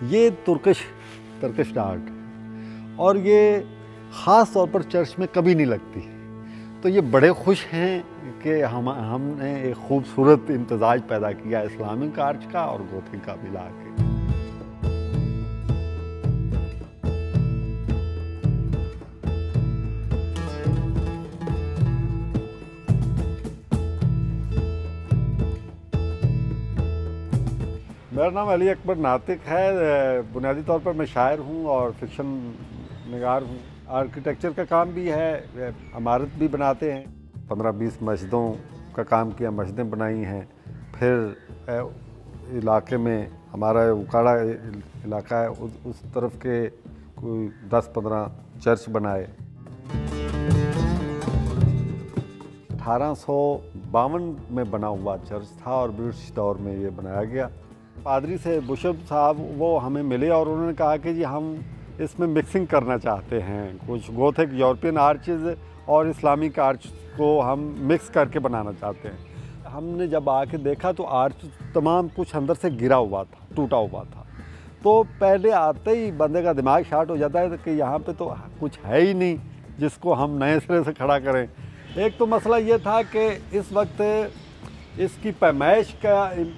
ये Turkish art, और ये ख़ास तौर पर चर्च में कभी नहीं लगती। तो ये बड़े खुश हैं कि हमने एक खूबसूरत इम्तजाज पैदा किया इस्लामिक आर्च का और गोथिक का मिला के। मेरा नाम अली अकबर नातिक है। बुनियादी तौर पर मैं शायर हूँ और फिक्शन निगार हूँ। आर्किटेक्चर का काम भी है, इमारत भी बनाते हैं। 15-20 मस्जिदों का काम किया, मस्जिदें बनाई हैं। फिर इलाके में हमारा उकाड़ा इलाका है, उस तरफ के कोई 10-15 चर्च बनाए। 1852 में बना हुआ चर्च था और ब्रिटिश दौर में ये बनाया गया। पादरी से बिशप साहब वो हमें मिले और उन्होंने कहा कि जी हम इसमें मिक्सिंग करना चाहते हैं, कुछ गोथिक यूरोपियन आर्चेज़ और इस्लामिक आर्च को हम मिक्स करके बनाना चाहते हैं। हमने जब आके देखा तो आर्च तमाम कुछ अंदर से गिरा हुआ था, टूटा हुआ था। तो पहले आते ही बंदे का दिमाग शार्ट हो जाता है कि यहाँ पे तो कुछ है ही नहीं जिसको हम नए सिरे से खड़ा करें। एक तो मसला ये था कि इस वक्त इसकी पैमाइश का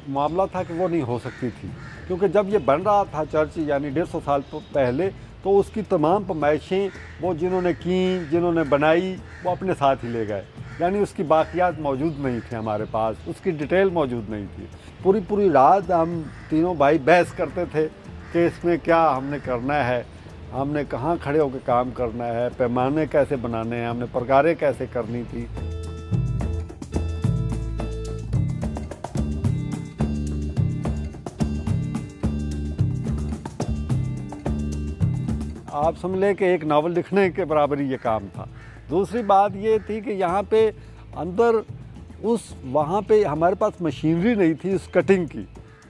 मामला था कि वो नहीं हो सकती थी, क्योंकि जब ये बन रहा था चर्च यानी 150 साल पहले, तो उसकी तमाम पैमाइशें वो जिन्होंने बनाई वो अपने साथ ही ले गए, यानी उसकी बाकियात मौजूद नहीं थी हमारे पास, उसकी डिटेल मौजूद नहीं थी। पूरी रात हम तीनों भाई बहस करते थे कि इसमें क्या हमने करना है, हमने कहाँ खड़े होकर काम करना है, पैमाने कैसे बनाने हैं, हमने प्रकारें कैसे करनी थी। आप समझ लें कि एक नावल लिखने के बराबर ही ये काम था। दूसरी बात ये थी कि यहाँ पे अंदर वहाँ पे हमारे पास मशीनरी नहीं थी उस कटिंग की,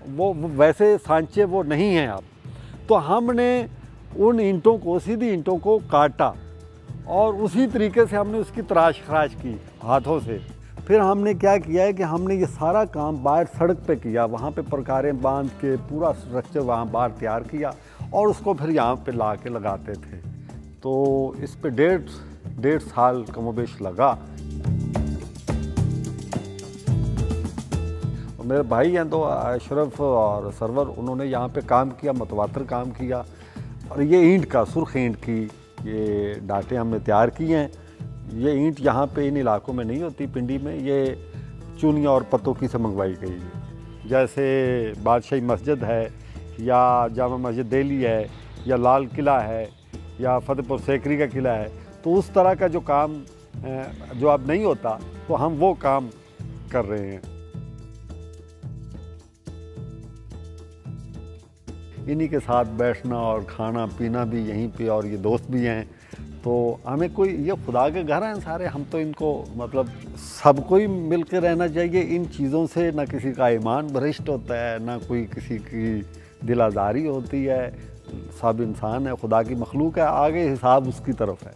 वो वैसे सांचे वो नहीं हैं अब। तो हमने उन ईंटों को, सीधी ईंटों को काटा और उसी तरीके से हमने उसकी तराश खराश की हाथों से। फिर हमने क्या किया है कि हमने ये सारा काम बाहर सड़क पे किया, वहाँ पे प्रकारें बांध के पूरा स्ट्रक्चर वहाँ बाहर तैयार किया और उसको फिर यहाँ पे ला के लगाते थे। तो इस पे डेढ़ साल कमोबेश लगा। और मेरे भाई हैं तो अशरफ और सरवर, उन्होंने यहाँ पे काम किया, मतवातर काम किया। और ये ईंट का, सुर्ख ईंट की ये डाटें हमने तैयार की हैं। ये ईंट यहाँ पे इन इलाकों में नहीं होती, पिंडी में, ये चुनिया और पतोकी से मंगवाई गई है। जैसे बादशाही मस्जिद है या जामा मस्जिद दिल्ली है या लाल किला है या फतेहपुर सीकरी का किला है, तो उस तरह का जो काम जो अब नहीं होता, तो हम वो काम कर रहे हैं। इन्हीं के साथ बैठना और खाना पीना भी यहीं पे, और ये दोस्त भी हैं। तो हमें कोई, ये खुदा के घर हैं सारे, हम तो इनको मतलब सबको ही मिल के रहना चाहिए। इन चीज़ों से ना किसी का ईमान भ्रष्ट होता है, ना कोई किसी की दिल आज़ारी होती है। सब इंसान है, खुदा की मखलूक है, आगे हिसाब उसकी तरफ है।